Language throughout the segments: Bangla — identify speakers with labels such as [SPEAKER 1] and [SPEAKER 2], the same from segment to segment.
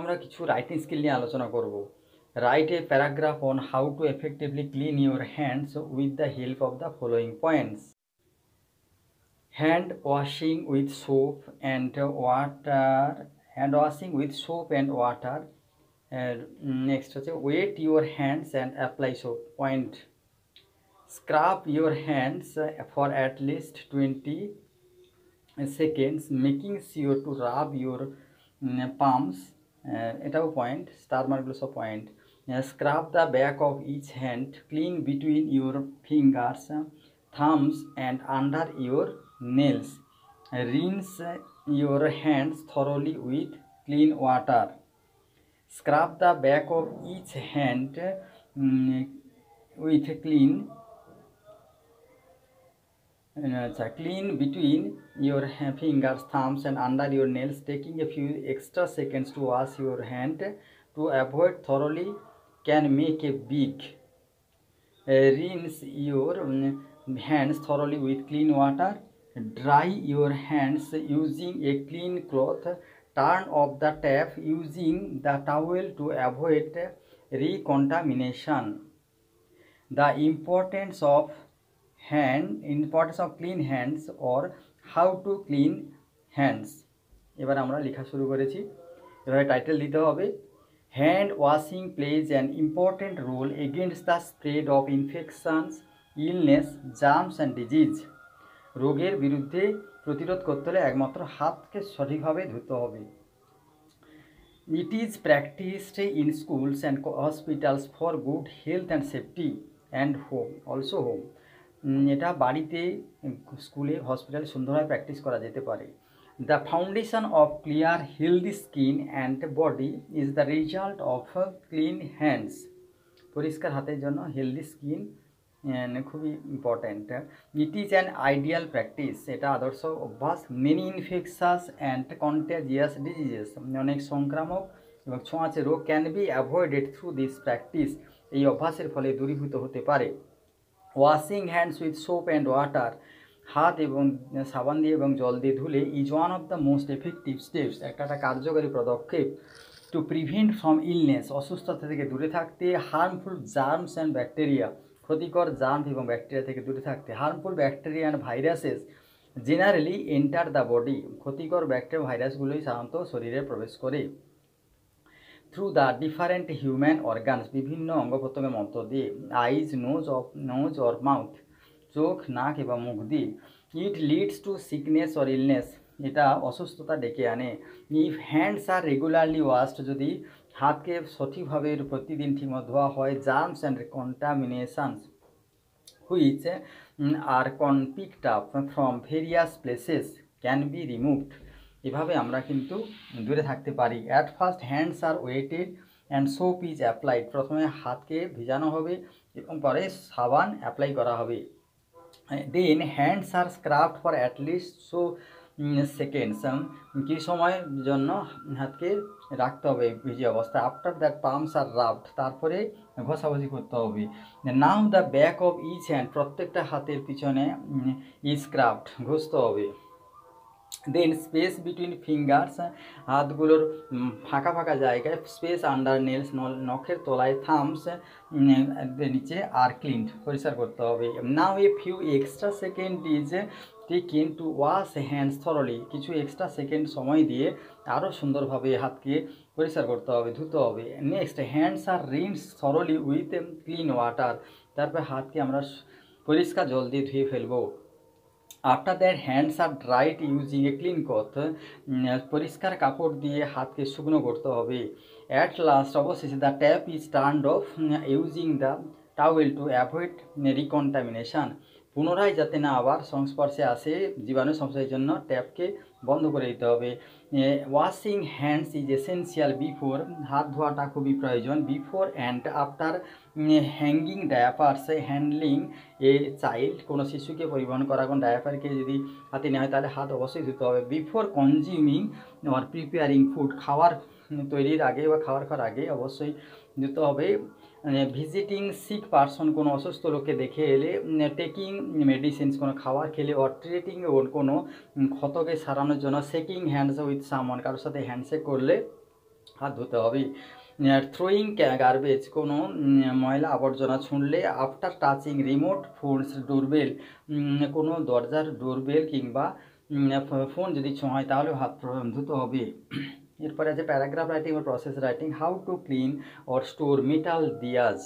[SPEAKER 1] আমরা কিছু রাইটিং স্কিল নিয়ে আলোচনা করব। Write a paragraph on how to effectively clean your hands with the help of the following points. Hand washing with soap and water, hand washing with soap and water. Next হচ্ছে wet your hands and apply soap. Point, scrub your hands for at least 20 seconds, making sure to rub your palms, এটাও পয়েন্ট, স্টার মার্কগুলো সব point. Scrub the back of each hand, clean between your fingers, thumbs and under your nails, rinse your hands thoroughly with clean water, scrub the back of each hand with clean clean between your fingers, thumbs and under your nails, taking a few extra seconds to wash your hand to avoid thoroughly can make a big. Rinse your hands thoroughly with clean water, dry your hands using a clean cloth, turn off the tap using the towel to avoid recontamination. The importance of clean hands or how to clean hands. এবার আমরা লেখা শুরু করেছি। এবারে টাইটেল দিতে হবে, hand washing plays an important role against the spread of infections, illness, germs and disease. রোগের বিরুদ্ধে প্রতিরোধ করতে হলে একমাত্র হাতকে সঠিকভাবে ধুতে হবে। It is practised in schools and hospitals for good health and safety and home, also home. এটা বাড়িতে, স্কুলে, হসপিটালে সুন্দরভাবে প্র্যাকটিস করা যেতে পারে। The foundation of clear healthy skin and body is the result of clean hands. পরিষ্কার হাতের জন্য হেলদি স্কিন খুবই important. It is an ideal practice, এটা আদর্শ অভ্যাস। Many infectious and contagious diseases, অনেক সংক্রামক এবং ছোঁয়াচে রোগ can be avoided through this practice, এই অভ্যাসের ফলে দূরীভূত হতে পারে। Washing hands with soap and water, হাত এবং সাবান দিয়ে এবং জল দিয়ে ধুলে is one of the most effective steps, একটা কার্যকরী পদক্ষেপ। টু প্রিভেন্ট ফ্রম ইলনেস, অসুস্থতা থেকে দূরে থাকতে। হার্মফুল জার্মস অ্যান্ড ব্যাকটেরিয়া, ক্ষতিকর জার্ম এবং ব্যাকটেরিয়া থেকে দূরে থাকতে। Harmful bacteria and viruses generally enter the body, ক্ষতিকর ব্যাকটেরিয়া ভাইরাসগুলোই সাধারণত শরীরে প্রবেশ করে। Through the different human organs, বিভিন্ন অঙ্গ প্রত্যঙ্গের মধ্য দিয়ে। আইজ, নোজ অর মাউথ, চোখ, নাক এবং মুখ দিয়ে। It leads to sickness or illness, এটা অসুস্থতা ডেকে আনে। If hands are regularly washed, যদি হাতকে সঠিকভাবে প্রতিদিন ঠিকমতো ধোয়া হয়, germs and contaminations which are picked up from various places can be removed, এভাবে আমরা কিন্তু দূরে থাকতে পারি। At first hands are wetted and soap is applied, প্রথমে হাতকে ভিজানো হবে এবং পরে সাবান অ্যাপ্লাই করা হবে। Then hands are scrubbed for at least seconds, কিছু সময়ের জন্য হাতকে রাখতে হবে ভিজে অবস্থায়। After that palms are rubbed, তারপরে ঘষাঘষি করতে হবে। Now the back of each hand, প্রত্যেকটা হাতের পিছনে ইজ স্ক্রাবড, ঘষতে হবে। দেন স্পেস বিটুইন ফিঙ্গার্স, হাতগুলোর ফাঁকা ফাঁকা জায়গায়। স্পেস আন্ডার নেলস, নখের তলায়। থামস নিচে আর ক্লিন, পরিষ্কার করতে হবে। Now a few extra second is taken to wash hands thoroughly, কিছু এক্সট্রা সেকেন্ড সময় দিয়ে আরও সুন্দরভাবে হাতকে পরিষ্কার করতে হবে, ধুতে হবে। Next hands are rinse thoroughly with clean water, তারপর হাতকে আমরা পরিষ্কার জল দিয়ে ধুয়ে ফেলবো। After that hands are dried using a clean cloth, পরিষ্কার কাপড় দিয়ে হাতকে শুকনো করতে হবে। অ্যাট লাস্ট, অবশেষে the tap is turned off using the towel to avoid recontamination, পুনরায় যাতে না আবার সংস্পর্শে আসে জীবাণু সংস্পর্শের জন্য ট্যাপকে বন্ধ করে দিতে হবে। Washing hands is essential before, হাত ধোয়াটা খুবই প্রয়োজন। Before and after hanging diapers, handling a child, কোনো শিশুকে পরিবহন করা, কোনো ডায়াপারকে যদি হাতে নেওয়া হয় তাহলে হাত অবশ্যই ধুতে হবে। Before consuming or preparing food, খাওয়ার তৈরির আগে বা খাওয়ার আগে অবশ্যই ধুতে হবে। ভিজিটিং সিক পারসন, কোনো অসুস্থ লোককে দেখে এলে। টেকিং মেডিসিনস, কোনো খাবার খেলে। অর ট্রিটিং, কোনো ক্ষতকে সারানোর জন্য। শেকিং হ্যান্ডস উইথ সামওয়ান, কারোর সাথে হ্যান্ডশেক করলে হাত ধুতে হবে। থ্রোয়িং গার্বেজ, কোনো ময়লা আবর্জনা ছুঁড়লে after touching remote phones doorbell, কোনো দরজার ডোরবেল কিংবা ফোন যদি ছোঁয় তাহলে হাত ধুতে হবে। এরপরে আছে প্যারাগ্রাফ রাইটিং বা process writing. How to clean or store metal Diaz.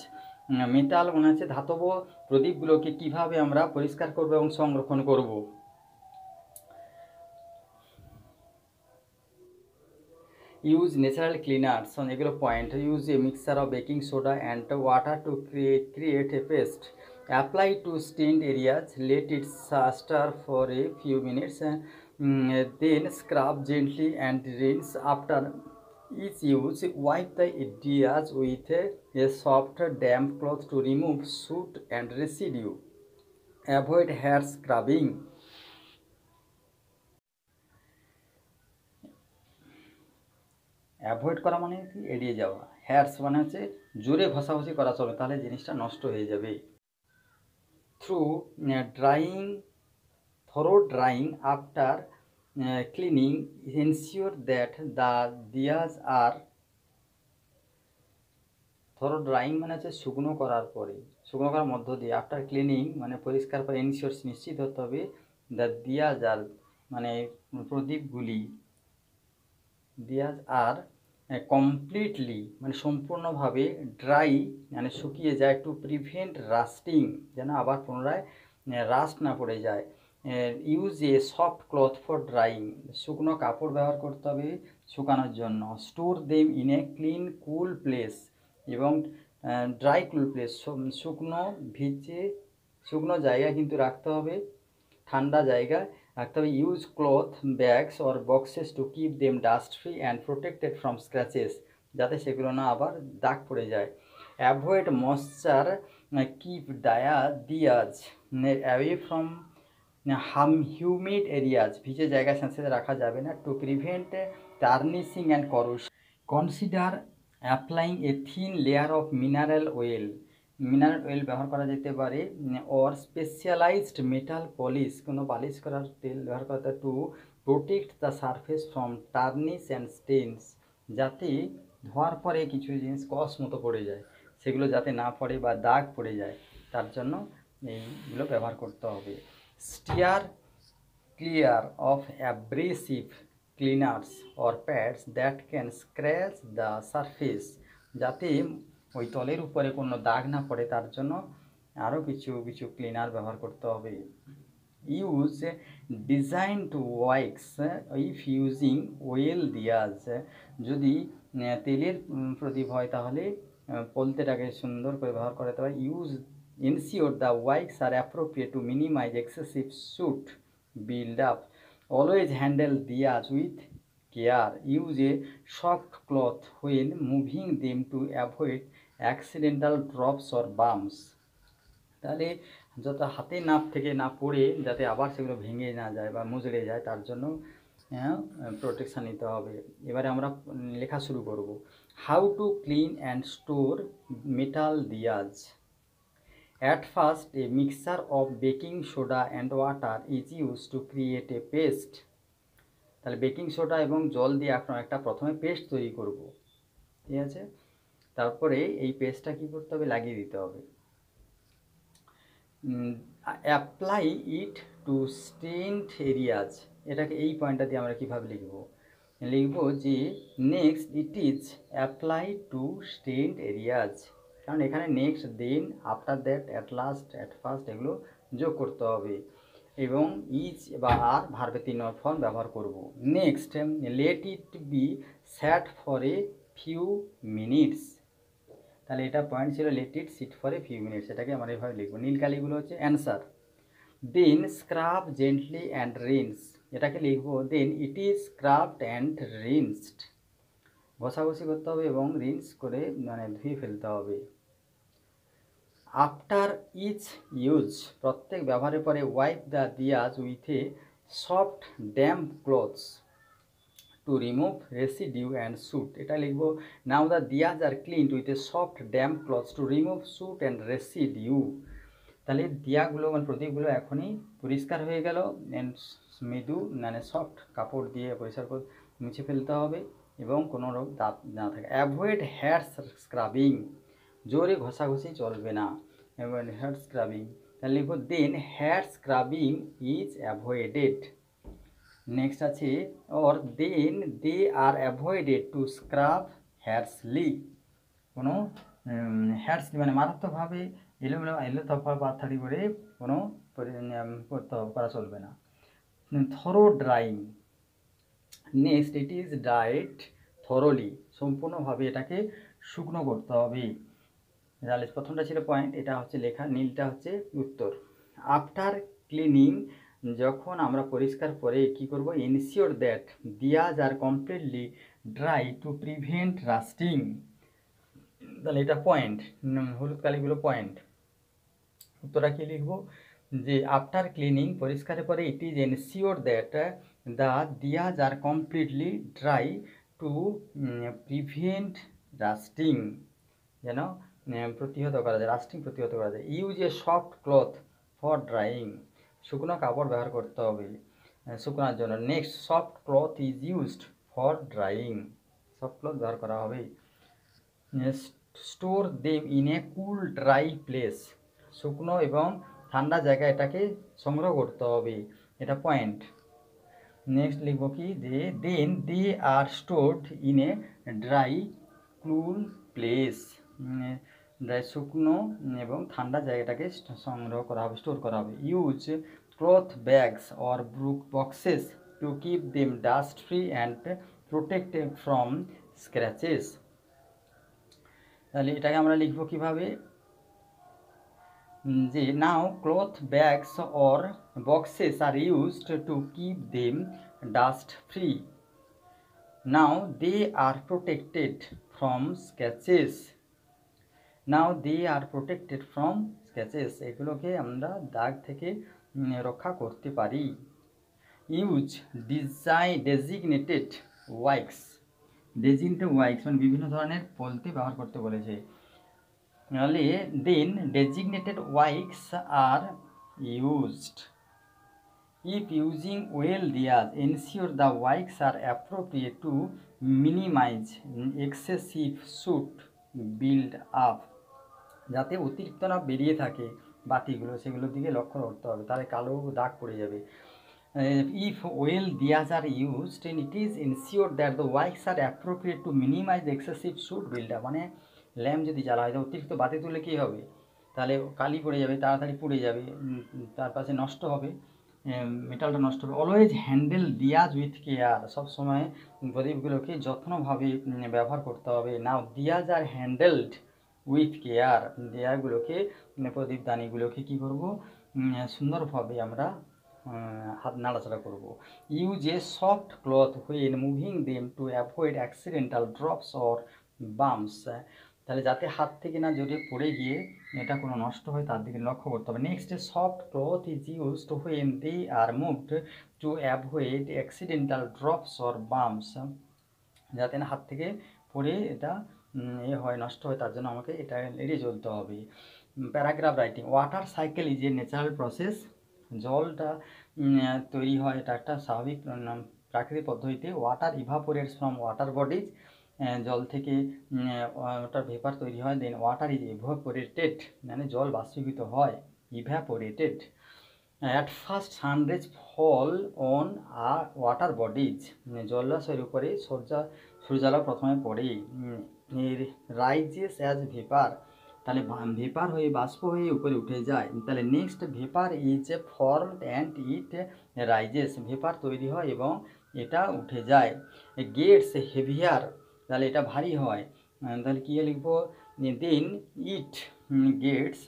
[SPEAKER 1] Metal মনে হচ্ছে ধাতব প্রদীপগুলোকে কিভাবে আমরা পরিষ্কার করব এবং সংরক্ষণ করব। ইউজ ন্যাচারাল ক্লিনার্স, এগুলো point. Use a mixture of baking soda and water to create a paste. Apply to stained areas, let it star for a few minutes, then scrub gently and rinse after each use. Wipe the areas with a soft damp cloth to remove soot and residue. Avoid hair scrubbing. Avoid করা মানে কি, এড়িয়ে যাওয়া। হেয়ারস মানে হচ্ছে জোরে ঘষাঘষি করা চলবে, তাহলে জিনিসটা নষ্ট হয়ে যাবে। Through drying, thorough drying after cleaning, ensure that the Diaz are, thorough drying মানে হচ্ছে শুকনো করার পরে, শুকনো করার মধ্য দিয়ে, আফটার ক্লিনিং মানে পরিষ্কার করে, এনশিওর নিশ্চিত হতে হবে, দ্য দিয়াজ আর মানে প্রদীপগুলি, দিয়াজ আর কমপ্লিটলি মানে সম্পূর্ণভাবে, ড্রাই মানে শুকিয়ে যায়, টু প্রিভেন্ট রাস্টিং যেন আবার পুনরায় রাস্ট না পড়ে যায়। Use a soft cloth for drying, শুকনো কাপড় ব্যবহার করতে হবে শুকানোর জন্য। Store them in a clean cool place, এবং ড্রাই কুল প্লেস শুকনো ভিজে শুকনো জায়গায় কিন্তু রাখতে হবে, ঠান্ডা জায়গায় রাখতে হবে। Use cloth bags or boxes to keep them dust free and protected from scratches, যাতে সেগুলো না আবার দাগ পড়ে যায়। Avoid moisture, keep diyas away from humid areas, ভিজে জায়গায় সাথে রাখা যাবে না। To prevent tarnishing and corrosion, consider applying a thin layer of mineral oil, mineral oil ব্যবহার করা যেতে পারে। অর স্পেশালাইজড মেটাল পলিশ, কোনো পালিশ করার তেল ব্যবহার করা, to protect the surface from tarnish and stains, যাতে ধোয়ার পরে কিছু জিনিস কস মতো পড়ে যায়, সেগুলো যাতে না পড়ে বা দাগ পড়ে যায়, তার জন্য এইগুলো ব্যবহার করতে হবে। Stair clear of abrasive cleaners or pads that can scratch the surface, যাতে ওই তলের উপরে কোনো দাগ না পড়ে, তার জন্য আরও কিছু কিছু ক্লিনার ব্যবহার করতে হবে। Use design to wicks if using oil diyas, যদি তেলের প্রদীপ হয় তাহলে পলতেটাকে সুন্দর করে ব্যবহার করতে হবে। Use ensure the wicks are appropriate to minimise excessive soot build up. Always handle diyas with care. Use a soft cloth when moving them to avoid accidental drops or bumps. তাহলে যত হাতে নাপ থেকে না পড়ে যাতে আবার সেগুলো ভেঙে না যায় বা মুজড়ে যায়, তার জন্য প্রোটেকশান নিতে হবে। এবারে আমরা লেখা শুরু করব। How to clean and store metal Diaz. At first, a mixture of baking soda and water is used to create a paste. তাহলে বেকিং সোডা এবং জল দিয়ে আপনার একটা প্রথমে পেস্ট তৈরি করব, ঠিক আছে। তারপরে এই পেস্টটা কী করতে হবে, লাগিয়ে দিতে হবে। Apply it to stained areas, এটাকে এই পয়েন্টটা দিয়ে আমরা কীভাবে লিখব যে next it is apply to stained areas, কারণ এখানে next, then, after that, at last, at first এগুলো যোগ করতে হবে, এবং ইজ বা আর ভার্বে 3 নম্বর ফর্ম ব্যবহার করব। Next, let it be sat for a few minutes, তাহলে এটা পয়েন্ট ছিল let it sit for a few minutes, এটাকে আমরা এইভাবে লিখবো। নীলকালিগুলো হচ্ছে answer. Then scrub gently and rinse, এটাকে লিখবো দেন ইট ইজ স্ক্রাবড অ্যান্ড রিন্সড, ঘষাঘষি করতে হবে এবং রিন্স করে মানে ধুয়ে ফেলতে হবে। আফটার ইচ ইউজ, প্রত্যেক ব্যবহারের পরে, wipe the diyas with a soft damp cloths to remove residue and soot, এটা লিখব now the Diaz are cleaned with a soft damp cloths to remove soot and residue, তাহলে দিয়াগুলো মানে প্রদীপগুলো এখনই পরিষ্কার হয়ে গেল, অ্যান্ড মৃদু মানে সফট কাপড় দিয়ে পরিষ্কার করে মুছে ফেলতে হবে, এবং কোনো রোগ দাঁত না থাকে। অ্যাভয়েড হেয়ার স্ক্রাবিং, জোরে ঘষাঘষি চলবে না, অ্যাভয়েড হেয়ার স্ক্রাবিং। তাহলে লিখব then harsh scrubbing is avoided. Next আছে or then they are avoided to scrub harshly, কোনো হেয়ারসলি মানে মারাত্মকভাবে এলো তফা পাথারি করে কোনো করা চলবে না। Thorough drying, next it is dried thoroughly, সম্পূর্ণভাবে এটাকে শুকনো করতে হবে। তাহলে প্রথমটা ছিল পয়েন্ট, এটা হচ্ছে লেখা, নীলটা হচ্ছে উত্তর। আফটার ক্লিনিং, যখন আমরা পরিষ্কার করে কি করব, ensure that these are completely dry to prevent rusting. তাহলে এটা পয়েন্ট, হলুদ কালিগুলো পয়েন্ট। উত্তরটা কি লিখব, যে আফটার ক্লিনিং পরিষ্কারের পরে it is ensure that the Diaz are completely dry to prevent rusting, যেন প্রতিহত করা যায়, রাস্টিং প্রতিহত করা যায়। Use a soft cloth for drying, শুকনো কাপড় ব্যবহার করতে হবে শুকনোর জন্য। Next soft cloth is used for drying, soft cloth ব্যবহার করা হবে। Store them in a cool dry place, শুকনো এবং ঠান্ডা জায়গায় এটাকে সংগ্রহ করতে হবে, এটা পয়েন্ট। নেক্সট লিখব কি, যে then they are stored in a dry cool place, dry শুকনো এবং ঠান্ডা জায়গাটাকে সংগ্রহ করা হবে, স্টোর করা হবে। Use cloth bags or brook boxes to keep them dust free and protect from scratches. তাহলে এটাকে আমরা লিখব কিভাবে, যে now cloth bags or boxes are used to keep them dust free, now they are protected from scratches, now they are protected from scratches, এগুলোকে আমরা দাগ থেকে রক্ষা করতে পারি। Use designated wicks, designated wicks মানে বিভিন্ন ধরনের পলতে ব্যবহার করতে বলেছে। তাহলে দেন designated wicks are used. If using oil diyas ensure the wicks are appropriate to minimise excessive soot build up, যাতে অতিরিক্ত না বেরিয়ে থাকে বাতিগুলো, সেগুলোর দিকে লক্ষ্য করতে হবে, তাহলে কালো দাগ পড়ে যাবে। If oil diyas are used it is ensure that the wicks are appropriate to minimise excessive soot build up, মানে ল্যাম্প যদি জ্বালা হয়, অতিরিক্ত বাতি তুলে কী হবে, তাহলে কালি পড়ে যাবে, তাড়াতাড়ি পুড়ে যাবে, তার পাশে নষ্ট হবে, মেটালটা নষ্ট হবে। Always handle diyas with care, সবসময় প্রদীপগুলোকে যত্নভাবে ব্যবহার করতে হবে। Now diyas are handled with care, দিয়াগুলোকে প্রদীপদানিগুলোকে কী করব, সুন্দরভাবে আমরা হাত নাড়াচাড়া করব। Use a soft cloth when moving them to avoid accidental drops or bumps, তাহলে যাতে হাত থেকে না জড়িয়ে পড়ে গিয়ে এটা কোনো নষ্ট হয় তার দিকে লক্ষ্য করতে হবে। Next soft cloth is used when they are moved to avoid accidental drops or bumps, যাতে না হাত থেকে পড়ে এটা হয়, নষ্ট হয়, তার জন্য আমাকে এটা এড়িয়ে চলতে হবে। Paragraph writing, water cycle is a natural process, জলটা তৈরি হয়, এটা একটা স্বাভাবিক প্রাকৃতিক পদ্ধতিতে। ওয়াটার ইভাপোরেটস ফ্রম ওয়াটার বডিজ, জল থেকে ওয়াটার ভেপার তৈরি হয়। দেন ওয়াটার ইজ ইভাপোরেটেড, মানে জল বাষ্পীভূত হয়, evaporated. At first sunrays fall on water bodies, জলাশয়ের উপরে সূর্যালো প্রথমে পড়ে। রাইজেস অ্যাজ ভেপার, তাহলে ভেপার হয়ে বাষ্প হয়ে উপরে উঠে যায়। তাহলে next vapour is formed and it rises, vapour তৈরি হয় এবং এটা উঠে যায়। গেটস হেভিয়ার, তাহলে এটা ভারী হয়, তাহলে কী লিখবো, দেন ইট গেটস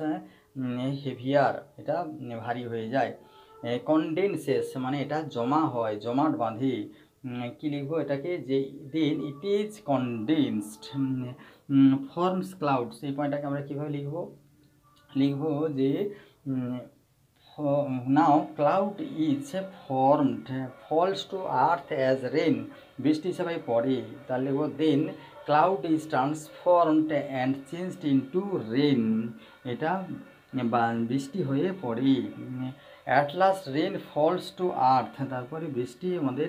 [SPEAKER 1] হেভিয়ার, এটা ভারী হয়ে যায়। কনডেন্সেস মানে এটা জমা হয়, জমাট বাঁধে, কী লিখবো এটাকে, যে then it is condensed. Forms clouds, এই পয়েন্টটাকে আমরা কীভাবে লিখবো যে now cloud is formed falls to earth as rain, বৃষ্টি হিসাবে পড়ে, তাহলে লিখবো then cloud is transformed and changed into rain, এটা বৃষ্টি হয়ে পড়ে। At last rain falls to earth, তারপরে বৃষ্টি আমাদের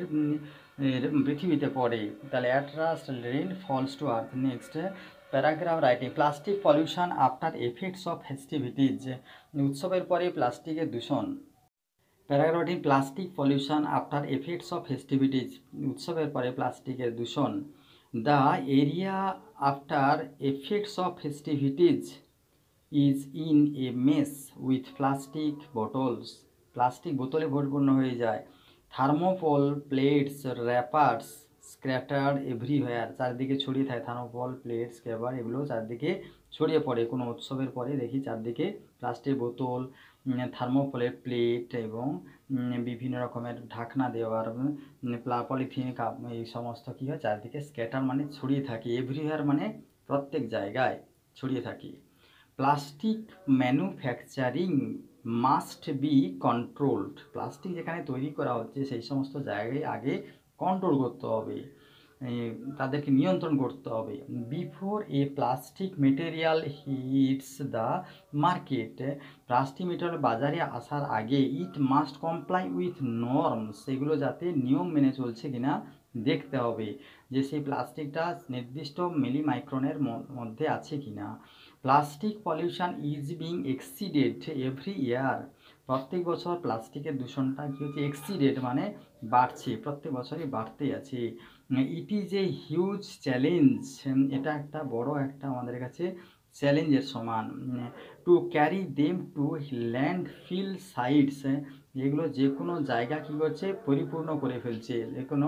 [SPEAKER 1] পৃথিবীতে পড়ে। তাহলে at last rain falls to earth. Next paragraph writing plastic pollution after effects of festivities. উৎসবের পরে প্লাস্টিকের দূষণ। Paragraph writing plastic pollution after effects of festivities. উৎসবের পরে প্লাস্টিকের দূষণ। The area after effects of festivities is in a mess with plastic bottles. Plastic বোতলে পরিপূর্ণ হয়ে যায়। Thermocol plates wrappers scattered everywhere. চারদিকে ছড়িয়ে থাকে থার্মোকল প্লেটস স্ক্র্যাপার, এগুলো চারদিকে ছড়িয়ে পড়ে। কোনো উৎসবের পরে দেখি চারদিকে প্লাস্টিক বোতল, থার্মোকলের প্লেট এবং বিভিন্ন রকমের ঢাকনা দেওয়ার পলিথিন কাপ, এই সমস্ত কী হয় চারদিকে স্ক্যাটার মানে ছড়িয়ে থাকে, এভরিওয়্যার মানে প্রত্যেক জায়গায় ছড়িয়ে থাকে। Plastic manufacturing must be controlled. Plastic যেখানে তৈরি করা হচ্ছে সেই সমস্ত জায়গায় আগে কন্ট্রোল করতে হবে, তাদেরকে নিয়ন্ত্রণ করতে হবে। Before a plastic material hits the market. Plastic material বাজারে আসার আগে it must comply with norms, সেগুলো যাতে নিয়ম মেনে চলছে কিনা দেখতে হবে, যে সেই প্লাস্টিকটা নির্দিষ্ট মিলিমাইক্রনের মধ্যে আছে কিনা। Plastic pollution is being exceeded every year. প্রত্যেক বছর প্লাস্টিকের দূষণটা কী হচ্ছে, এক্সিডেড মানে বাড়ছে, প্রত্যেক বছরই বাড়তেই আছে। It is a huge challenge, এটা একটা বড় একটা আমাদের কাছে চ্যালেঞ্জের সমান। To carry them to landfill sites, এগুলো যে কোনো জায়গা কী করছে পরিপূর্ণ করে ফেলছে, যে কোনো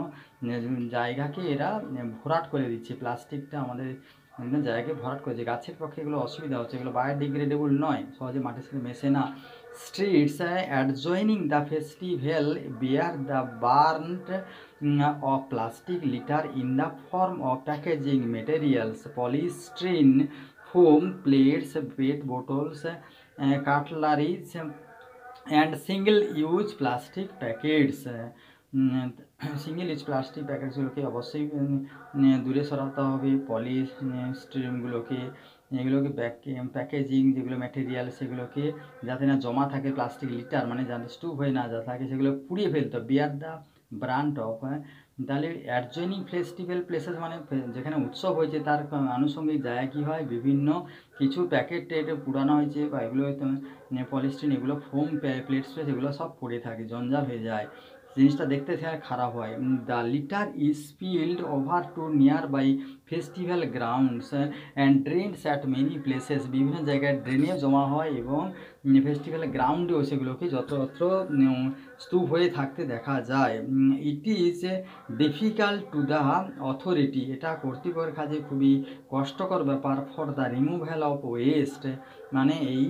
[SPEAKER 1] জায়গাকে এরা ভরাট করে দিচ্ছে, প্লাস্টিকটা আমাদের জায়গাকে ভরাট করেছে। গাছের পক্ষে এগুলো অসুবিধা হচ্ছে, এগুলো বায়োডিগ্রেডেবল নয়, সহজে মাটির সাথে মেশে না। Streets adjoining the festival bear the brunt of plastic litter in the form of packaging materials, polystyrene, foam, plates, PET bottles, cutleries, and single-use plastic packets. Single use plastic প্যাকেটসগুলোকে অবশ্যই দূরে সরাতে হবে। পলিস্টিরিনগুলোকে, এগুলোকে প্যাকেজিং যেগুলো ম্যাটেরিয়াল সেগুলোকে যাতে না জমা থাকে, প্লাস্টিক লিটার মানে যাতে স্টুপ হয়ে না যা থাকে সেগুলো পুড়িয়ে ফেলতে হবে। Bear the brand of. তাহলে অ্যাডজয়নিং ফেস্টিভ্যাল প্লেসেস মানে যেখানে উৎসব হয়েছে তার আনুষঙ্গিক জায়গায় কী হয়, বিভিন্ন কিছু প্যাকেট পুরানো হয়েছে বা এগুলো পলিস্টিরিন, এগুলো ফোম প্লেটস এগুলো সব পড়ে থাকে, জঞ্জাল হয়ে যায়, জিনিসটা দেখতে খারাপ হয়। The litter is spilled over to nearby festival grounds and drains at many places. বিভিন্ন জায়গায় ড্রেনেও জমা হয় এবং ফেস্টিভ্যাল গ্রাউন্ডেও সেগুলোকে যত্রতত্র স্তূপ হয়ে থাকতে দেখা যায়। It is difficult to the authority, এটা কর্তৃপক্ষের কাজে খুবই কষ্টকর ব্যাপার। For the removal of West, মানে এই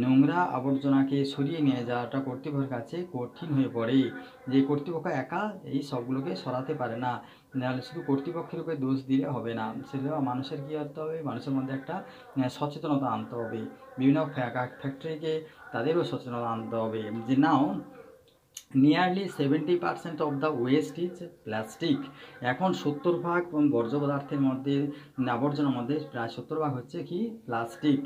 [SPEAKER 1] নোংরা আবর্জনাকে সরিয়ে নিয়ে যাওয়াটা কর্তৃপক্ষের কাছে কঠিন হয়ে পড়ে, যে কর্তৃপক্ষ একা এই সবগুলোকে সরাতে পারে না। নাহলে শুধু কর্তৃপক্ষের উপরে দোষ দিলে হবে না, সেটা মানুষের কী করতে হবে, মানুষের মধ্যে একটা সচেতনতা আনতে হবে। বিভিন্ন ফ্যাক্টরিকে তাদেরও সচেতনতা আনতে হবে যে now nearly 70% of the waste is plastic. এখন 70% বর্জ্য পদার্থের মধ্যে, আবর্জনার মধ্যে প্রায় 70% হচ্ছে কি plastic.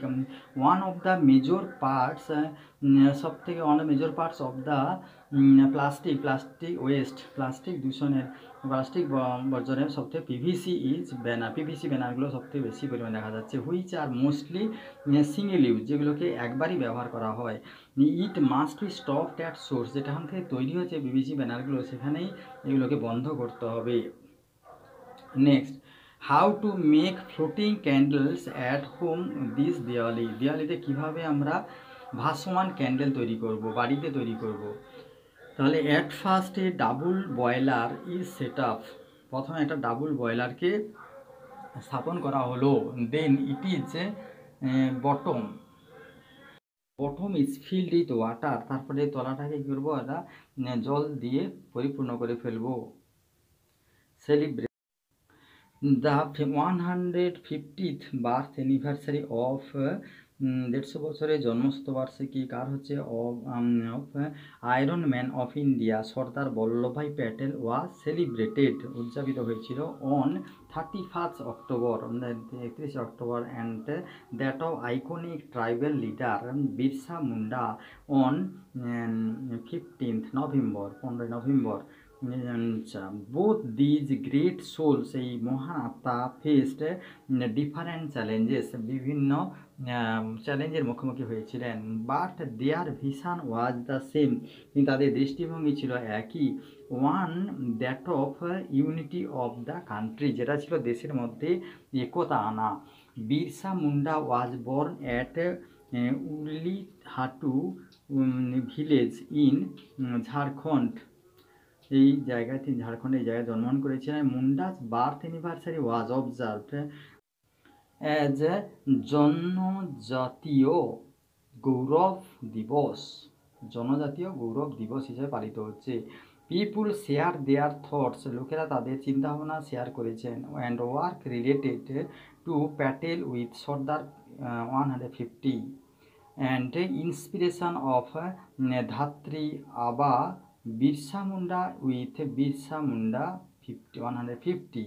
[SPEAKER 1] One of the major parts, সব থেকে one of major parts of the plastic waste, plastic দূষণের, প্লাস্টিক বর্জনের সবথেকে পিভিসি ইজ ব্যানার। পিভিসি ব্যানারগুলো সবথেকে বেশি পরিমাণে দেখা যাচ্ছে। Which are mostly single use, যেগুলোকে একবারই ব্যবহার করা হয়। It must be stopped at source, যেখান থেকে তৈরি হচ্ছে পিভিসি ব্যানারগুলো সেখানেই এগুলোকে বন্ধ করতে হবে। Next, how to make floating candles at home this Diwali. দিওয়ালিতে কীভাবে আমরা ভাসমান ক্যান্ডেল তৈরি করব, বাড়িতে তৈরি করব। তাহলে at first a double boiler is set up. প্রথমে একটা ডাবল বয়লারকে স্থাপন করা হলো। Then it is bottom is filled with water, তারপরে তলাটাকে কী করবো, এটা জল দিয়ে পরিপূর্ণ করে ফেলবো। Celebrate the 150th birth anniversary of, 150 বছরের জন্মশতবার্ষিকী কার হচ্ছে, of iron man of India Sardar Vallabhbhai Patel was celebrated, উদযাপিত হয়েছিল on 31 October, 31 October, and that of iconic tribal leader Birsa Munda on 15 November, 15 November. আচ্ছা, বোথ দিজ গ্রেট সোলস, এই মহান আত্মা ফেসড ডিফারেন্ট চ্যালেঞ্জেস, বিভিন্ন চ্যালেঞ্জের মুখোমুখি হয়েছিলেন। But their vision was the same, কিন্তু তাদের দৃষ্টিভঙ্গি ছিল একই। One, that of unity of the country, যেটা ছিল দেশের মধ্যে একতা আনা। Birsa Munda was born at Ulihatu village in Jharkhand, এই জায়গায় তিনি ঝাড়খণ্ডে এই জায়গায় জন্মগ্রহণ করেছিলেন। Munda's birth anniversary was observed as Janjatiya Gaurav দিবস, জনজাতীয় গৌরব দিবস হিসেবে পালিত হচ্ছে। পিপুল শেয়ার দেয়ার থটস, লোকেরা তাদের চিন্তাভাবনা শেয়ার করেছেন। And work related to Patel with Sardar 150 and inspiration of ধাত্রী আবা Birsa Munda with Birsa Munda 150।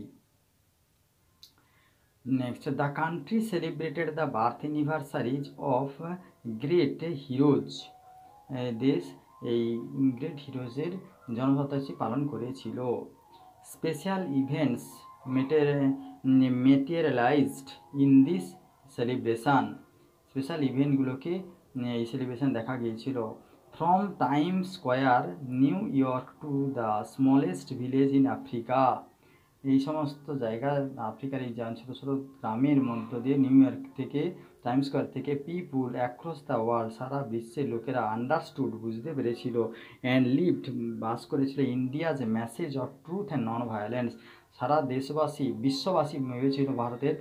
[SPEAKER 1] Next, the country celebrated the birth anniversaries of great heroes. দেশ এই গ্রেট হিরোজের জন্মশতাব্দী পালন করেছিল। Special events materialised in this celebration, special ইভেন্টগুলোকে এই সেলিব্রেশন দেখা গিয়েছিল। From Time Square New York to the smallest village in Africa, এই সমস্ত জায়গা আফ্রিকার এই ছোটো ছোটো গ্রামের মধ্য দিয়ে নিউ ইয়র্ক থেকে টাইম স্কোয়ার থেকে পিপুল অ্যাক্রস দ্য ওয়ার্ল্ড, সারা বিশ্বের লোকেরা আন্ডারস্টুড, বুঝতে পেরেছিল। অ্যান্ড লিভড, বাস করেছিল। India's message of truth and non violence, সারা দেশবাসী বিশ্ববাসী ভেবেছিল ভারতের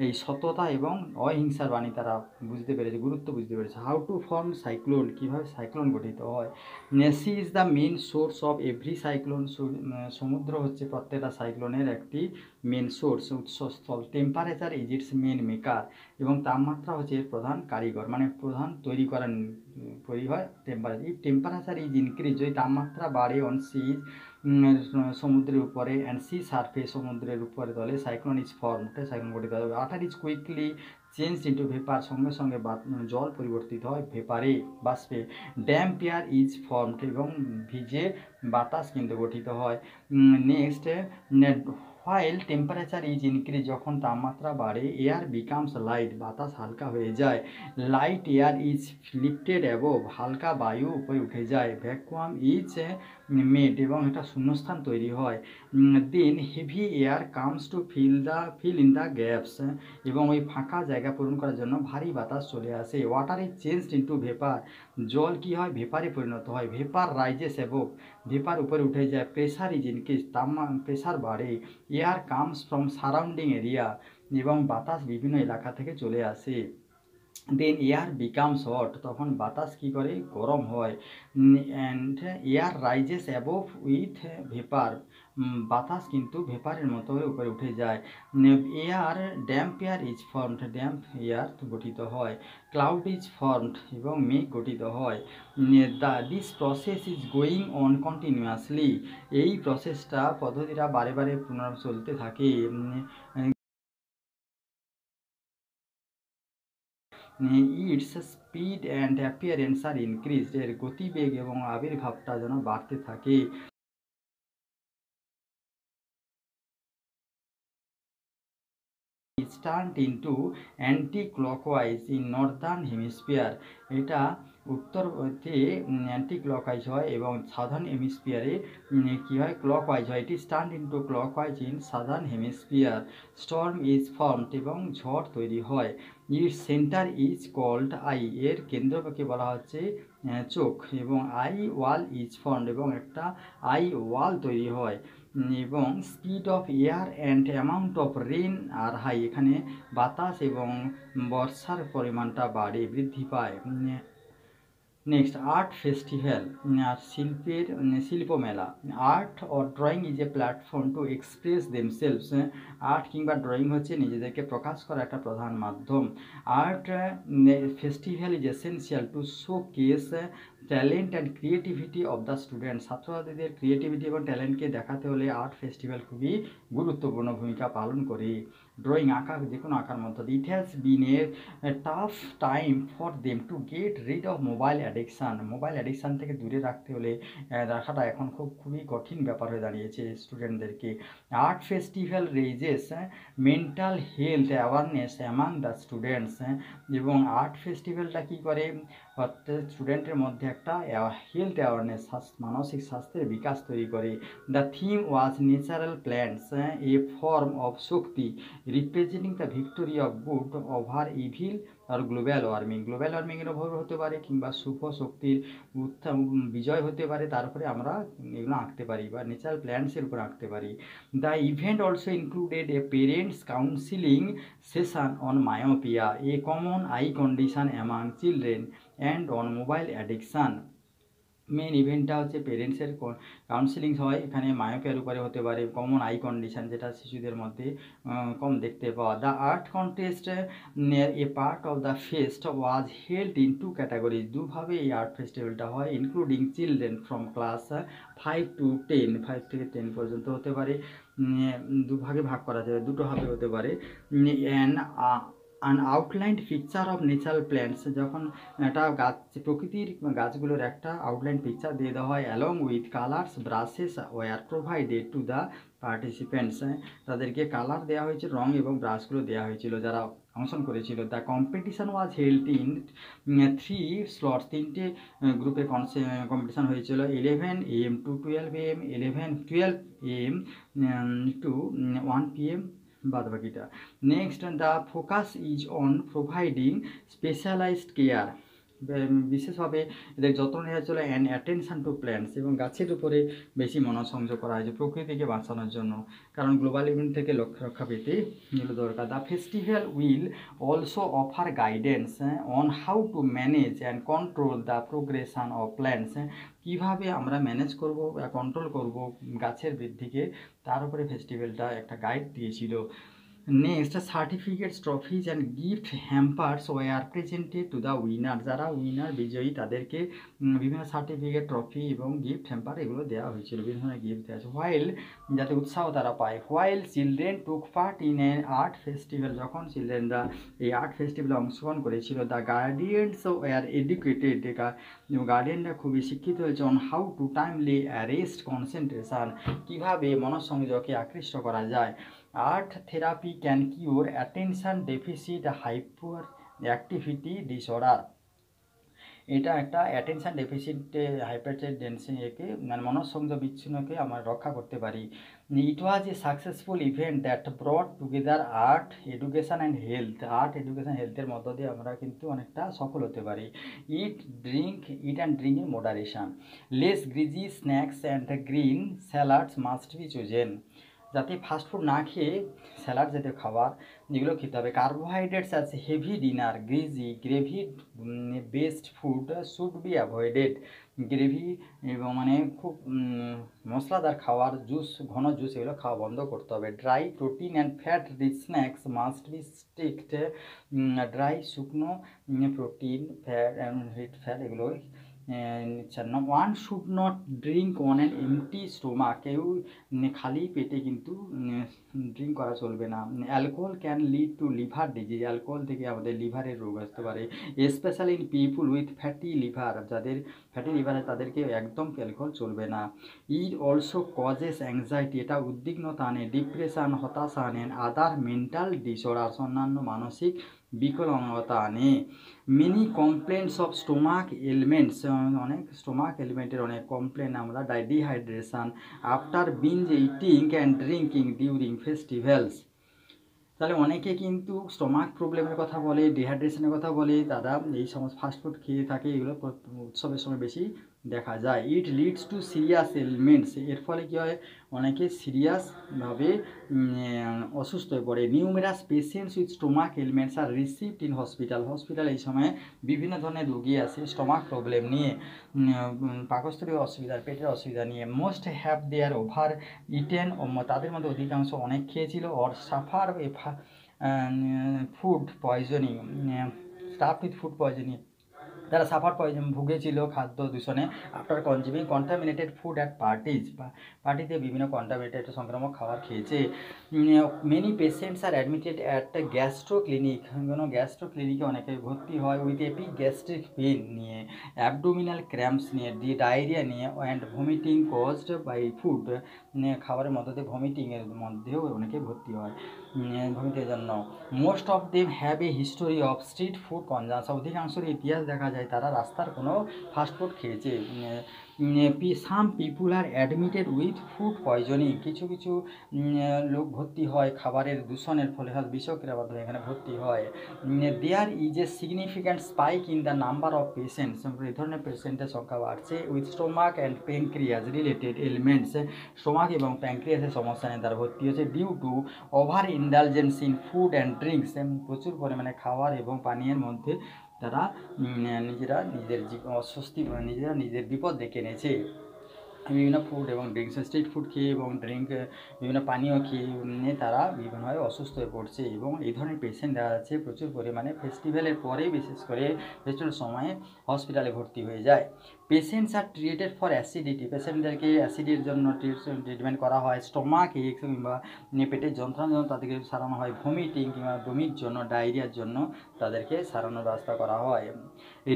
[SPEAKER 1] এই সততা এবং অহিংসার বাণী তারা বুঝতে পেরেছে, গুরুত্ব বুঝতে পেরেছে। হাউ টু ফর্ম সাইক্লোন, কীভাবে সাইক্লোন গঠিত হয়। Sea is the main source of every cyclone, সমুদ্র হচ্ছে প্রত্যেকটা সাইক্লোনের একটি মেন সোর্স, উৎসস্থল। Temperature is its main maker, এবং তাপমাত্রা হচ্ছে এর প্রধান কারিগর, মানে প্রধান তৈরি হয় temperature. If temperature is increase, যদি তাপমাত্রা বাড়ে অন সিজ, সমুদ্রের উপরে, অ্যান্ড সি সারফেস, সমুদ্রের উপরে তলে, সাইক্লোন ইজ ফর্ম, সাইক্লোন গঠিত হবে। Water is quickly change into vapour, সঙ্গে সঙ্গে জল পরিবর্তিত হয় ভেপারে, বাষ্পে। ড্যাম্প এয়ার ইজ ফর্মড, এবং ভিজে বাতাস কিন্তু গঠিত হয়। Next, while temperature is increase, যখন তাপমাত্রা বাড়ে, এয়ার বিকামস লাইট, বাতাস হালকা হয়ে যায়। Light air is lifted above, হালকা বায়ু উপরে উঠে যায়। ভ্যাকুয়াম ইজ মেড, এবং একটা শূন্যস্থান তৈরি হয়। Then heavy air comes to fill in the gaps, এবং ওই ফাঁকা জায়গা পূরণ করার জন্য ভারী বাতাস চলে আসে। Water is changed into vapour, জল কি হয়, ভেপারে পরিণত হয়। ভেপার রাইজেস অ্যাবোভ, ভেপার উপরে উঠে যায়। প্রেশার ইজ ইনক্রিজ, প্রেশার বাড়ে। Air comes from surrounding area, এবং বাতাস বিভিন্ন এলাকা থেকে চলে আসে। দেন এয়ার বিকামস হট, তখন বাতাস কী করে, গরম হয়। And air rises above with vapour, বাতাস কিন্তু ভেপারের মতো উপরে উঠে যায়। Air damp air is formed, damp air গঠিত হয়। ক্লাউড ইজ ফর্মড, এবং মেঘ গঠিত হয়। This process is going on continuously, এই প্রসেসটা, পদ্ধতিটা বারে বারে চলতে থাকে। Its speed and appearance are increased, এর গতিবেগ এবং আবির্ভাবটা যেন বাড়তে থাকে। Turned into anti clockwise in northern hemisphere, এটা উত্তর হতে অ্যান্টি ক্লকওয়াইজ হয়, এবং সাউদার্ন হেমিস্ফিয়ারে কী হয়, ক্লকওয়াইজ হয়। এটি turned into clockwise in southern hemisphere. Storm is formed, এবং ঝড় তৈরি হয়। Its centre is called eye, এর কেন্দ্রকে বলা হচ্ছে চোখ, এবং আই ওয়াল ইজ ফর্মড, এবং একটা আই ওয়াল তৈরি হয়। এবং speed of air and amount of rain are high, এখানে বাতাস এবং বর্ষার পরিমাণটা বাড়ে, বৃদ্ধি পায়। নেক্সট, আর্ট ফেস্টিভ্যাল, আর শিল্প মেলা। Art or drawing is a platform to express themselves, art কিংবা ড্রয়িং হচ্ছে নিজেদেরকে প্রকাশ করা একটা প্রধান মাধ্যম। Art festival is essential to show case talent and creativity of the student, ছাত্রছাত্রীদের ক্রিয়েটিভিটি এবং ট্যালেন্টকে দেখাতে হলে আর্ট ফেস্টিভ্যাল খুবই গুরুত্বপূর্ণ ভূমিকা পালন করে। ড্রয়িং আঁকা, যে কোনো আঁকার মধ্য দিয়ে। It has been a tough time for them to get rid of mobile addiction. Mobile addiction থেকে দূরে রাখতে হলে রাখাটা এখন খুবই কঠিন ব্যাপার হয়ে দাঁড়িয়েছে স্টুডেন্টদেরকে। Art festival raises mental health awareness among the students. এবং আর্ট ফেস্টিভ্যালটা কী করে, অর্থাৎ স্টুডেন্টের মধ্যে একটা হেলথ অ্যাওয়ারনেস, মানসিক স্বাস্থ্যের বিকাশ তৈরি করে। The theme was natural plants, a form of shakti representing the victory of good over evil are global warming. Global ওয়ার্মিংয়ের ওপর হতে পারে কিংবা শুভ শক্তির বিজয় হতে পারে, তারপরে আমরা এগুলো আঁকতে পারি বা ন্যাচারাল প্ল্যান্টসের উপর আঁকতে পারি। The event also included a parents counselling session on myopia, a common eye condition among children and on mobile addiction. Main ইভেন্টটা হচ্ছে পেরেন্টসের কাউন্সিলিং হয়, এখানে মায়োপিয়ার উপরে হতে পারে, কমন আই কন্ডিশন যেটা শিশুদের মধ্যে কম দেখতে পাওয়া। The art contest a part of the fest was held in two categories. দুভাবে এই আর্ট ফেস্টিভ্যালটা হয়, including children from class 5 to 10, 5 থেকে 10 পর্যন্ত হতে পারে। দুভাগে ভাগ করা যাবে, দুটো ভাবে হতে পারে। An outlined picture of natural plants, যখন একটা গাছ, প্রকৃতির গাছগুলোর একটা আউটলাইন পিকচার দিয়ে দেওয়া হয়, along with colours brushes were provided to the participants. তাদেরকে কালার দেওয়া হয়েছিল, রং এবং ব্রাশগুলো দেওয়া হয়েছিল যারা অংশগ্রহণ করেছিল। The competition was held in 3 slots, 3টে গ্রুপে কম্পিটিশান হয়েছিল, 11 AM to 12 AM, 12 AM to 1 PM, বাদ বাকিটা। Next, the focus is on providing specialised care, বিশেষভাবে এদের যত্ন নেওয়া হয়েছিল, অ্যান্ড অ্যাটেনশান টু প্ল্যান্টস, এবং গাছের উপরে বেশি মনোসংযোগ করা হয়েছে প্রকৃতিকে বাঁচানোর জন্য, কারণ গ্লোবাল ইভেন্ট থেকে রক্ষা পেতে এগুলো দরকার। The festival will also offer guidance on how to manage and control the progression of plants, কীভাবে আমরা ম্যানেজ করব বা কন্ট্রোল করব গাছের বৃদ্ধিকে, তার উপরে ফেস্টিভ্যালটা একটা গাইড দিয়েছিল। Next, certificates, trophies and gift hampers were presented to the winner, যারা উইনার বিজয়ী তাদেরকে বিভিন্ন সার্টিফিকেট, ট্রফি এবং গিফট হ্যাম্পার এগুলো দেওয়া হয়েছিল, বিভিন্ন ধরনের গিফট দেওয়া আছে, হোয়াইল, যাতে উৎসাহ তারা পায়। While children took part in a art festival, যখন চিলড্রেনরা এই আর্ট ফেস্টিভ্যালে অংশগ্রহণ করেছিল, দ্য গার্ডিয়ানস ওয়ার এডুকেটেড, গার্ডিয়ানরা খুবই শিক্ষিত হয়েছে, on how to timely arrest concentration, কীভাবে মনোসংযোগকে আকৃষ্ট করা যায়। Art therapy can cure attention deficit hyper activity disorder, এটা একটা অ্যাটেনশান ডেফিসিট হাইপারটেনশনকে মানে মনঃসংযোগ বিচ্ছিন্নকে আমরা রক্ষা করতে পারি। It was a successful event that brought together art education and health, art education হেলথের মধ্য দিয়ে আমরা কিন্তু অনেকটা সফল হতে পারি। Eat and drink in moderation, less greasy snacks and green salads must be chosen, যাতে ফাস্টফুড না খেয়ে স্যালাড জাতীয় খাবার যেগুলো খেতে হবে। কার্বোহাইড্রেটস আছে heavy dinner, gravy based food should be avoided, gravy এবং মানে খুব মশলাদার খাবার, ঘন জুস এগুলো খাওয়া বন্ধ করতে হবে। Dry protein and fat rich snacks must be sticked, dry শুকনো প্রোটিন, ফ্যাট অ্যান্ড ফ্যাট এগুলো one should not drink on an empty stomach, কেউ খালি পেটে কিন্তু ড্রিঙ্ক করা চলবে না। Alcohol can lead to liver disease, alcohol থেকে আমাদের লিভারের রোগ আসতে পারে, specially in people with fatty liver, যাদের ফ্যাটি লিভার আছে তাদেরকে একদম অ্যালকোহল চলবে না। ইট অলসো কজেস অ্যাংজাইটি, এটা উদ্বিগ্নতা আনে, ডিপ্রেশন, হতাশা আনে, আদার মেন্টাল ডিসঅর্ডার্স, অন্যান্য মানসিক বিকলাঙ্গতা আনে। Many complaints of stomach elements, অনেক স্টোমাক এলিমেন্টের অনেক কমপ্লেন আমরা, dehydration after binge eating and drinking during festivals, তাহলে অনেকে কিন্তু স্টোমাক প্রবলেমের কথা বলে, ডিহাইড্রেশনের কথা বলে, তারা এই সমস্ত ফাস্টফুড খেয়ে থাকে, এগুলো উৎসবের সময় বেশি দেখা যায়। It leads to serious ailments, এর ফলে কী হয়, অনেকে সিরিয়াসভাবে অসুস্থ হয়ে পড়ে। Numerous patients with stomach ailments are received in hospital এই সময় বিভিন্ন ধরনের রোগী আসে স্টোমাক প্রবলেম নিয়ে, পাকস্থলীয় অসুবিধা, পেটের অসুবিধা নিয়ে। Most have there over eaten, তাদের মধ্যে অধিকাংশ অনেক খেয়েছিল, or suffer food poisoning, staff with food poisoning, যারা সাফার পয়জন ভুগেছিল খাদ্য দূষণে after consuming contaminated food at parties, পার্টিতে বিভিন্ন কন্টামিনেটেড সংক্রামক খাবার খেয়েছে। Many patients are admitted at gastro clinic, কোনো গ্যাস্ট্রো ক্লিনিকে অনেকে ভর্তি হয় উইথ এপিক গ্যাস্ট্রিক পেন নিয়ে, অ্যাবডোমিনাল ক্র্যাম্পস নিয়ে, ডায়রিয়া নিয়ে and vomiting caused by food, খাবারের মধ্যে ভমিটিংয়ের মধ্যেও অনেকে ভর্তি হয় ভমিটের জন্য। Most of them have a history of street food consumption, অধিকাংশের ইতিহাস দেখা যায় তারা রাস্তার কোনো ফাস্টফুড খেয়েছে। Some people are admitted with food poisoning, কিছু কিছু লোক ভর্তি হয় খাবারের দূষণের ফলে, বিষক্রিয়ার মাধ্যমে এখানে ভর্তি হয়। There is a significant spike in the number of patients, এই ধরনের পেশেন্টের সংখ্যা বাড়ছে। With stomach and pancreas related ailments, stomach এবং প্যানক্রিয়াসের সমস্যা নিয়ে তারা ভর্তি হয়েছে। Due to over indulgence in food and drinks, প্রচুর পরিমাণে খাবার এবং পানীয়ের মধ্যে তারা নিজেরা নিজেদের বিপদ ডেকে এনেছে। বিভিন্ন ফুড এবং ড্রিঙ্কস, স্ট্রিট ফুড খেয়ে এবং বিভিন্ন পানীয় খেয়ে তারা বিভিন্নভাবে অসুস্থ হয়ে পড়ছে এবং এই ধরনের পেশেন্ট দেখা যাচ্ছে প্রচুর পরিমাণে ফেস্টিভ্যালের পরে, বিশেষ করে ফেস্টিভ্যালের সময়ে হসপিটালে ভর্তি হয়ে যায়। Patients are treated for acidity, পেশেন্টদেরকে অ্যাসিডির জন্য ট্রিটমেন্ট করা হয়। স্টোমাক এক্স কিংবা পেটের যন্ত্রণার জন্য তাদেরকে সারানো হয়। ভমিটিং কিংবা বমির জন্য, ডায়রিয়ার জন্য তাদেরকে সারানোর ব্যবস্থা করা হয়।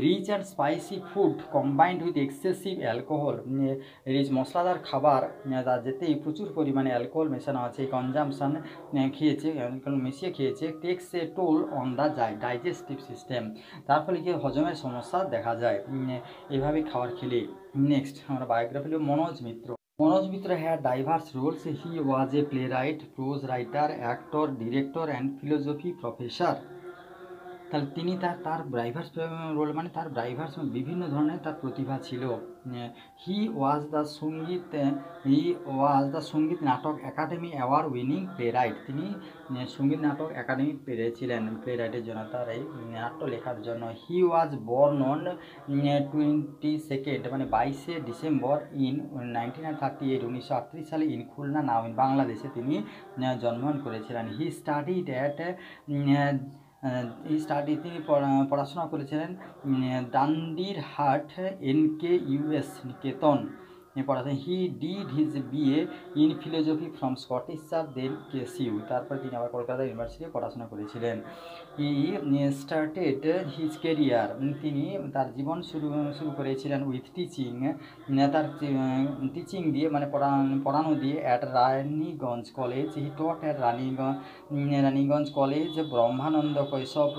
[SPEAKER 1] Rich and spicy food combined with excessive alcohol, rich মশলাদার খাবার তার যেতেই প্রচুর পরিমাণে অ্যালকোহল মেশানো আছে, কনজামশান খেয়েছে, অ্যালকোহল মিশিয়ে খেয়েছে। Takes a toll on the digestive system, তার ফলে কি হজমের সমস্যা দেখা যায় এভাবে খাবার খেলে। নেক্সট আমরা biography Manoj Mitra. Manoj Mitra had diverse roles, he was a playwright, prose writer, actor, director and philosophy professor. তাহলে তিনি তার ডাইভার্স রোল মানে তার ডাইভার্স বিভিন্ন ধরনের তার প্রতিভা ছিল। হি ওয়াজ দ্য সঙ্গীত নাটক academy award winning play right, তিনি সঙ্গীত নাটক একাডেমি পেয়েছিলেন প্লে রাইটের জন্য, তার এই নাট্য লেখার জন্য। হি ওয়াজ বর্ন অন 22 মানে 22শে ডিসেম্বর ইন 1938 সালে ইন খুলনা, নাও ইন বাংলাদেশে তিনি জন্মগ্রহণ করেছিলেন। হি স্টাডিড অ্যাট তিনি পড়াশোনা করেছিলেন দান্ডিরহাট NKUS নিকেতন পড়াশোনা। He did his BA in philosophy from Scottish Church then KCU, তারপরে তিনি আবার কলকাতা ইউনিভার্সিটিতে পড়াশোনা করেছিলেন। হি স্টার্টেড হিজ কেরিয়ার, তিনি তার জীবন শুরু করেছিলেন উইথ টিচিং, তার টিচিং দিয়ে মানে পড়ানো দিয়ে at Raniganj college. He taught at Raniganj college, Brahmananda Keshab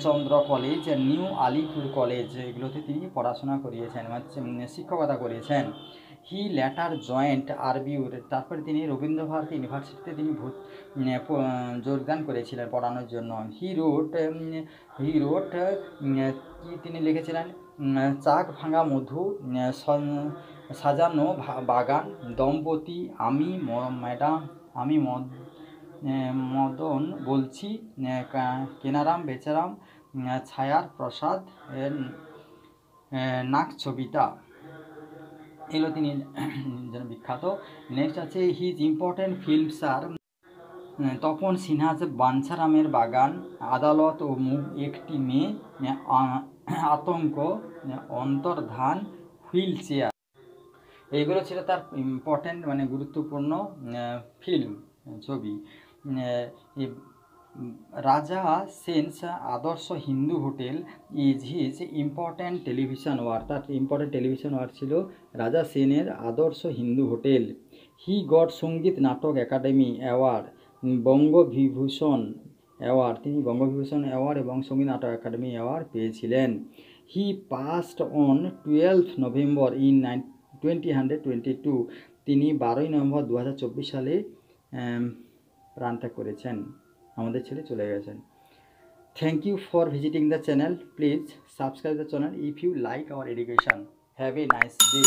[SPEAKER 1] Chandra college, new Alipore college, এগুলোতে তিনি পড়াশোনা করিয়েছেন, শিক্ষকতা করিয়েছেন। হি ল্যাটার জয়েন্ট RBUর, তারপরে তিনি রবীন্দ্রভারতী ইউনিভার্সিটিতে তিনি যোগদান করেছিলেন পড়ানোর জন্য। হি রোট কি তিনি লিখেছিলেন, চাক ভাঙা মধু, সাজানো বাগান, দম্পতি, আমি মদন বলছি, কেনারাম বেচারাম, ছায়ার প্রসাদ, নাক ছবিতা, এগুলো তিনি যেন বিখ্যাত। নেক্সট আছে হিজ ইম্পর্টেন্ট ফিল্মস আর তপন সিনহাজ বাঞ্ছারামের বাগান, আদালত ও একটি মেয়ে, আতঙ্ক, অন্তর্ধান, হুইল চেয়ার, এইগুলো ছিল তার ইম্পর্টেন্ট মানে গুরুত্বপূর্ণ ফিল্ম ছবি। রাজা সেনস আদর্শ Hindu hotel is his important television work, তার ইম্পর্ট্যান্ট টেলিভিশন ওয়ার্ক ছিল রাজা সেনের আদর্শ হিন্দু হোটেল। হি গট সঙ্গীত নাটক একাডেমি অ্যাওয়ার্ড, বঙ্গবিভূষণ অ্যাওয়ার্ড, তিনি বঙ্গবিভূষণ অ্যাওয়ার্ড এবং সঙ্গীত নাটক একাডেমি অ্যাওয়ার্ড পেয়েছিলেন। হি পাস্ট অন 12 নভেম্বর ইন 2022, তিনি 12ই নভেম্বর 2024 সালে প্রাণত্যাগ করেছেন, আমাদের ছেড়ে চলে গেছেন। Thank you for visiting the channel, please subscribe the channel if you like our education. Have a nice day.